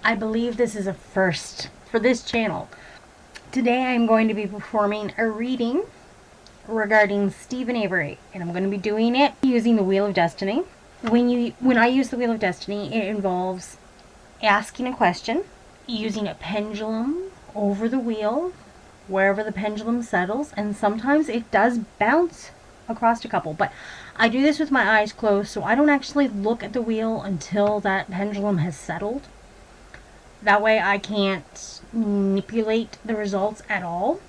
I believe this is a first for this channel. Today I'm going to be performing a reading regarding Steven Avery, and I'm going to be doing it using the Wheel of Destiny. When I use the Wheel of Destiny, it involves asking a question, using a pendulum over the wheel, wherever the pendulum settles, and sometimes it does bounce across a couple, but I do this with my eyes closed, so I don't actually look at the wheel until that pendulum has settled. That way I can't manipulate the results at all.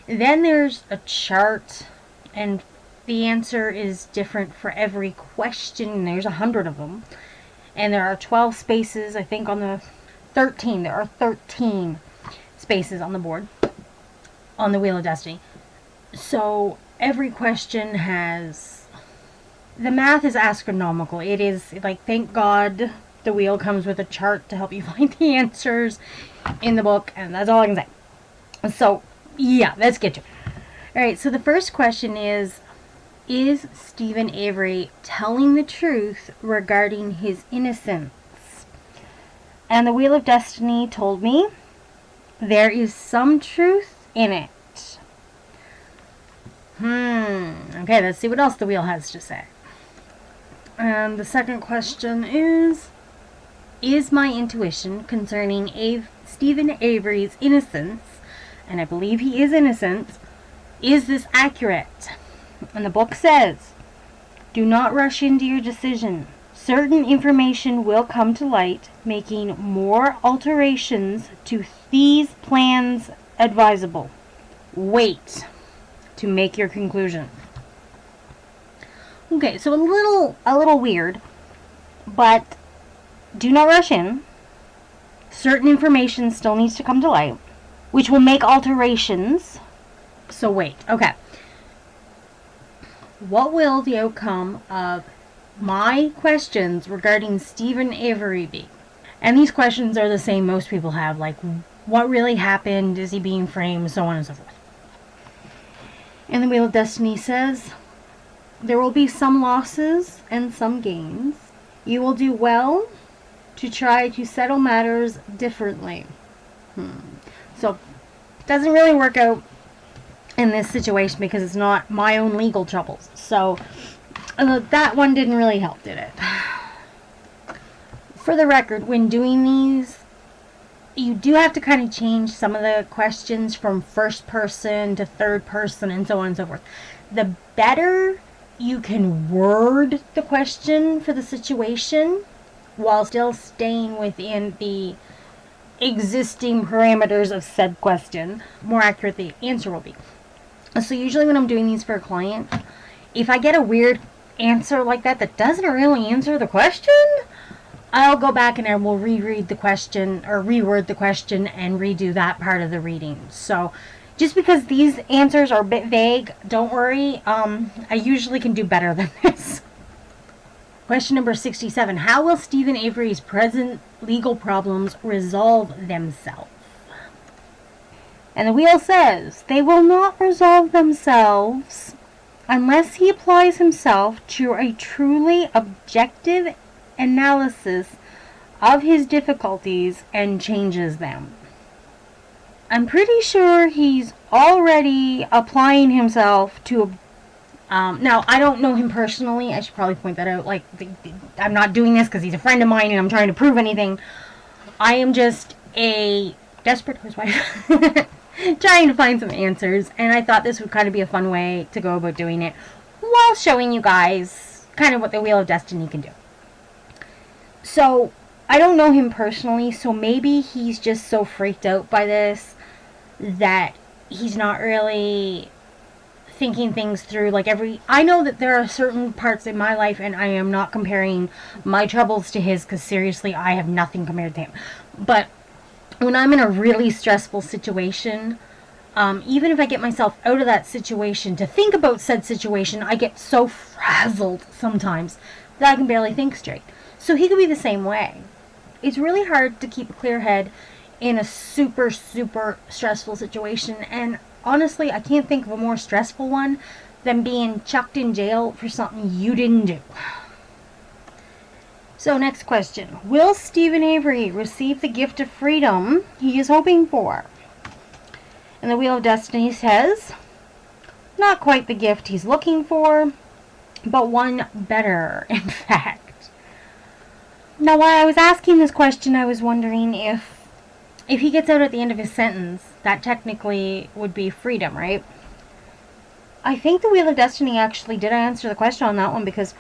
Then there's a chart, and the answer is different for every question. There's 100 of them, and there are 12 spaces, I think, on the 13. There are 13 spaces on the board on the Wheel of Destiny. So every question has, the math is astronomical. It is like, thank God the wheel comes with a chart to help you find the answers in the book, and that's all I can say. So yeah, let's get to it. Alright, so the first question is Steven Avery telling the truth regarding his innocence? And the Wheel of Destiny told me there is some truth in it. Okay, let's see what else the wheel has to say. And the second question is my intuition concerning Steven Avery's innocence, and I believe he is innocent, is this accurate? And the book says, do not rush into your decision. Certain information will come to light, making more alterations to these plans advisable. Wait to make your conclusion. Okay, so a little weird, but do not rush in. Certain information still needs to come to light, which will make alterations. So wait, okay. What will the outcome of my questions regarding Steven Avery be? And these questions are the same most people have, like, what really happened? Is he being framed? So on and so forth. And the Wheel of Destiny says, there will be some losses and some gains. You will do well to try to settle matters differently. So it doesn't really work out in this situation because it's not my own legal troubles. So that one didn't really help, did it? For the record, when doing these, you do have to kind of change some of the questions from first person to third person and so on and so forth. The better you can word the question for the situation while still staying within the existing parameters of said question, more accurate the answer will be. So usually when I'm doing these for a client, if I get a weird answer like that doesn't really answer the question, I'll go back and I will reread the question or reword the question and redo that part of the reading. So just because these answers are a bit vague, don't worry. I usually can do better than this. Question number 67. How will Steven Avery's present legal problems resolve themselves? And the wheel says, they will not resolve themselves unless he applies himself to a truly objective analysis of his difficulties and changes them. I'm pretty sure he's already applying himself to now, I don't know him personally. I should probably point that out. Like, I'm not doing this because he's a friend of mine and I'm trying to prove anything. I am just a desperate housewife trying to find some answers, and I thought this would kind of be a fun way to go about doing it while showing you guys kind of what the Wheel of Destiny can do. So, I don't know him personally, so maybe he's just so freaked out by this that he's not really thinking things through. Like, I know that there are certain parts in my life, and I am not comparing my troubles to his, because seriously, I have nothing compared to him. But when I'm in a really stressful situation, even if I get myself out of that situation to think about said situation, I get so frazzled sometimes that I can barely think straight. So he could be the same way. It's really hard to keep a clear head in a super, super stressful situation, and honestly, I can't think of a more stressful one than being chucked in jail for something you didn't do. So next question. Will Steven Avery receive the gift of freedom he is hoping for? And the Wheel of Destiny says, not quite the gift he's looking for, but one better, in fact. Now, while I was asking this question, I was wondering if he gets out at the end of his sentence, that technically would be freedom, right? I think the Wheel of Destiny actually did answer the question on that one, because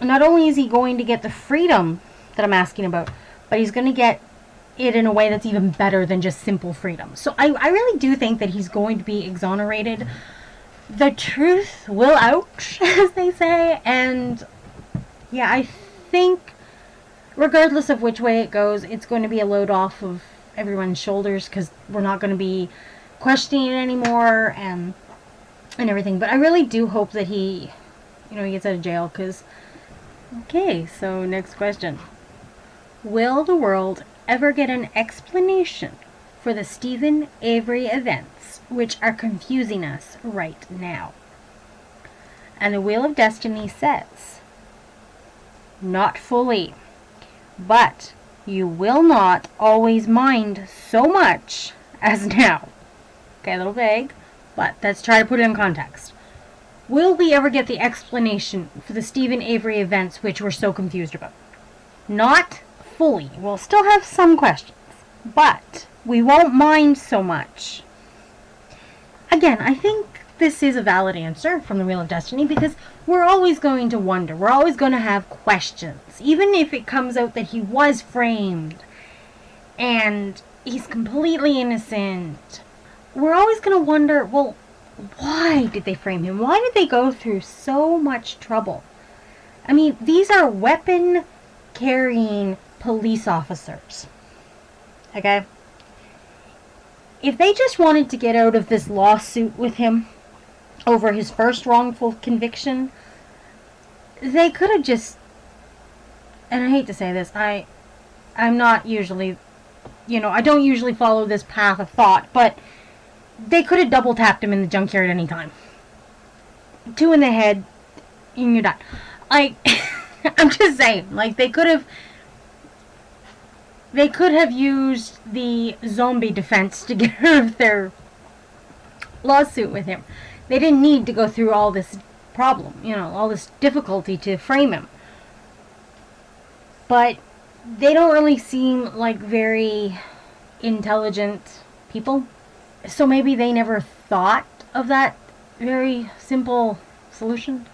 not only is he going to get the freedom that I'm asking about, but he's going to get it in a way that's even better than just simple freedom. So I really do think that he's going to be exonerated. The truth will out, as they say. And yeah, I think regardless of which way it goes, it's going to be a load off of everyone's shoulders, because we're not going to be questioning it anymore and everything. But I really do hope that he gets out of jail, because... Okay, so next question. Will the world ever get an explanation for the Steven Avery events which are confusing us right now? And the Wheel of Destiny says, not fully, but you will not always mind so much as now. Okay, a little vague, but let's try to put it in context. Will we ever get the explanation for the Steven Avery events which we're so confused about? Not fully. We'll still have some questions, but we won't mind so much. Again, I think this is a valid answer from the Wheel of Destiny, because we're always going to wonder. We're always going to have questions. Even if it comes out that he was framed and he's completely innocent, we're always going to wonder, well, why did they frame him? Why did they go through so much trouble? I mean, these are weapon-carrying police officers. Okay? If they just wanted to get out of this lawsuit with him over his first wrongful conviction, they could have just... And I hate to say this, I'm not usually... I don't usually follow this path of thought, but... They could have double tapped him in the junkyard anytime. 2 in the head, and you're done. I'm just saying, they could have used the zombie defense to get rid of their lawsuit with him. They didn't need to go through all this problem, all this difficulty to frame him. But they don't really seem like very intelligent people. So maybe they never thought of that very simple solution.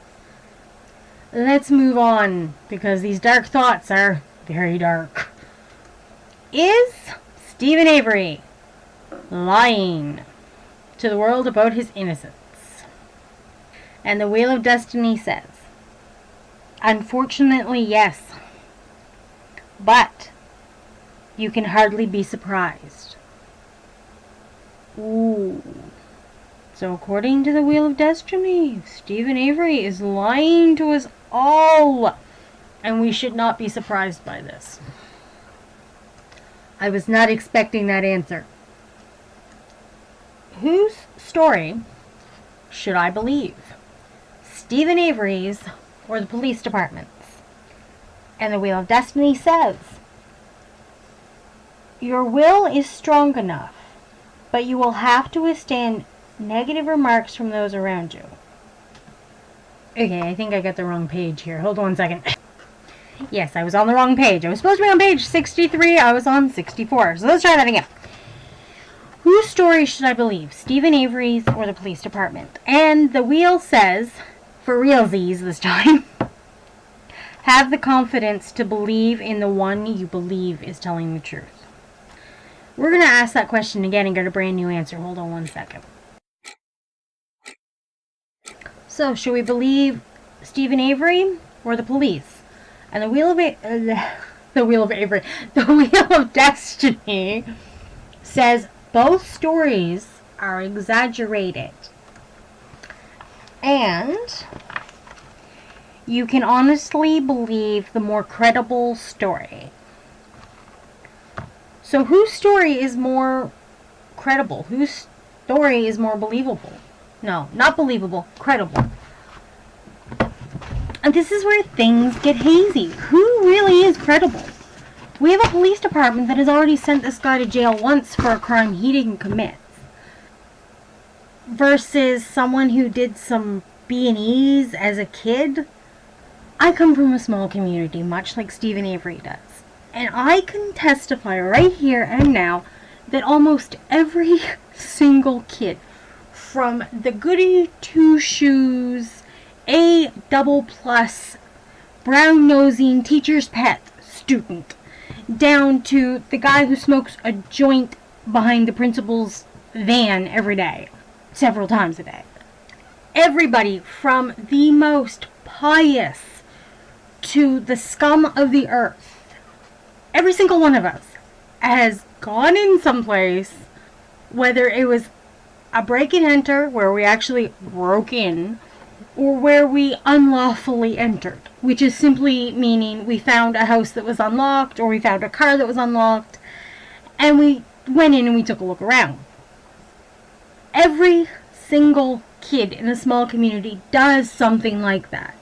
Let's move on, because these dark thoughts are very dark. Is Steven Avery lying to the world about his innocence? And the Wheel of Destiny says, unfortunately, yes. But you can hardly be surprised. Ooh. So according to the Wheel of Destiny, Steven Avery is lying to us all. And we should not be surprised by this. I was not expecting that answer. Whose story should I believe? Steven Avery's or the police department's? And the Wheel of Destiny says, your will is strong enough, but you will have to withstand negative remarks from those around you. Okay, I think I got the wrong page here. Hold on 1 second. Yes, I was on the wrong page. I was supposed to be on page 63. I was on 64. So let's try that again. Whose story should I believe? Steven Avery's or the police department? And the wheel says, for realsies this time, have the confidence to believe in the one you believe is telling the truth. We're going to ask that question again and get a brand new answer. Hold on 1 second. So, should we believe Steven Avery or the police? And the Wheel of Destiny says both stories are exaggerated. And you can honestly believe the more credible story. So whose story is more credible? Whose story is more believable? No, not believable, credible. this is where things get hazy. Who really is credible? We have a police department that has already sent this guy to jail once for a crime he didn't commit, versus someone who did some B&Es as a kid. I come from a small community, much like Steven Avery does, and I can testify right here and now that almost every single kid, from the goody two-shoes, A++, brown-nosing, teacher's pet student, down to the guy who smokes a joint behind the principal's van every day, several times a day. Everybody from the most pious to the scum of the earth, every single one of us has gone in someplace, whether it was a break and enter where we actually broke in, or where we unlawfully entered, which is simply meaning we found a house that was unlocked, or we found a car that was unlocked, and we went in and we took a look around. Every single kid in a small community does something like that.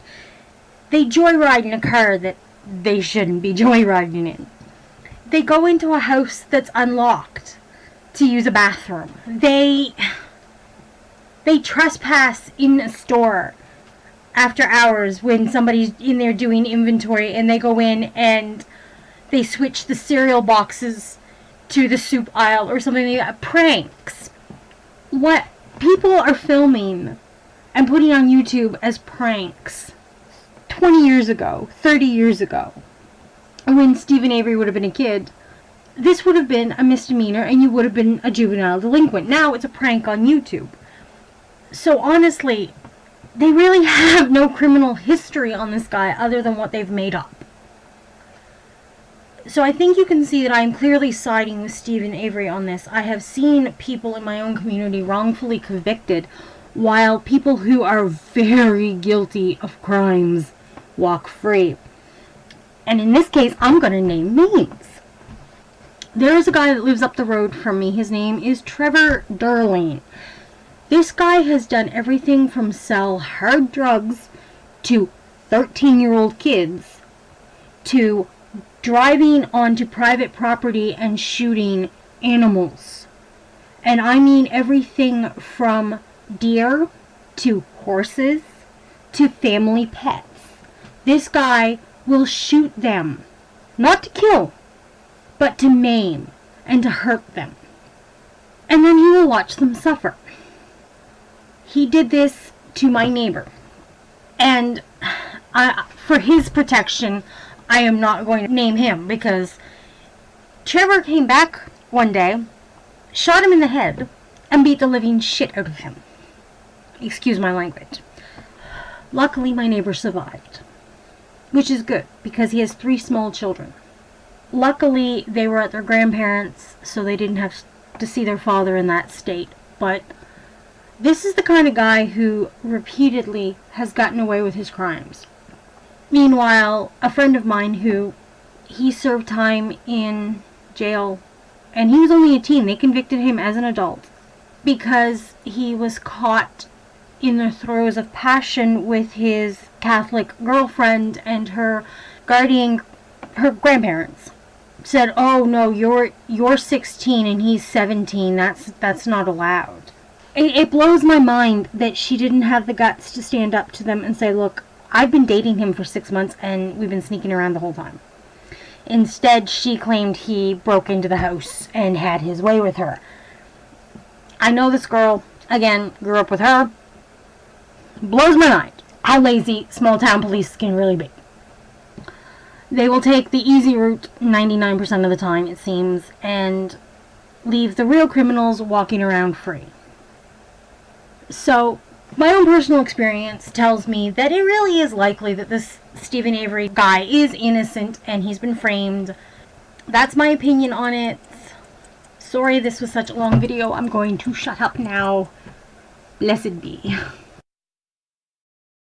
They joyride in a car that they shouldn't be joyriding in. They go into a house that's unlocked to use a bathroom. They trespass in a store after hours when somebody's in there doing inventory, and they go in and they switch the cereal boxes to the soup aisle or something like that. Pranks. What people are filming and putting on YouTube as pranks 20 years ago, 30 years ago, when Steven Avery would have been a kid, this would have been a misdemeanor and you would have been a juvenile delinquent. Now it's a prank on YouTube. So honestly, they really have no criminal history on this guy other than what they've made up. So I think you can see that I'm clearly siding with Steven Avery on this. I have seen people in my own community wrongfully convicted, while people who are very guilty of crimes walk free. And in this case, I'm going to name names. There is a guy that lives up the road from me. His name is Trevor Durlane. This guy has done everything from sell hard drugs to 13-year-old kids to driving onto private property and shooting animals. And I mean everything from deer to horses to family pets. This guy will shoot them, not to kill, but to maim and to hurt them. And then he will watch them suffer. He did this to my neighbor. And for his protection, I am not going to name him, because Trevor came back one day, shot him in the head, and beat the living shit out of him. Excuse my language. Luckily, my neighbor survived, which is good, because he has 3 small children. Luckily, they were at their grandparents', so they didn't have to see their father in that state. But this is the kind of guy who repeatedly has gotten away with his crimes. Meanwhile, a friend of mine he served time in jail, and he was only a teen. They convicted him as an adult because he was caught in the throes of passion with his Catholic girlfriend, and her grandparents said, "Oh no, you're 16 and he's 17. That's not allowed." It blows my mind that she didn't have the guts to stand up to them and say, "Look, I've been dating him for 6 months and we've been sneaking around the whole time." Instead, she claimed he broke into the house and had his way with her. I know this girl, again, grew up with her. Blows my mind how lazy small town police can really be. They will take the easy route 99% of the time, it seems, and leave the real criminals walking around free. So, my own personal experience tells me that it really is likely that this Steven Avery guy is innocent and he's been framed. That's my opinion on it. Sorry this was such a long video. I'm going to shut up now. Blessed be.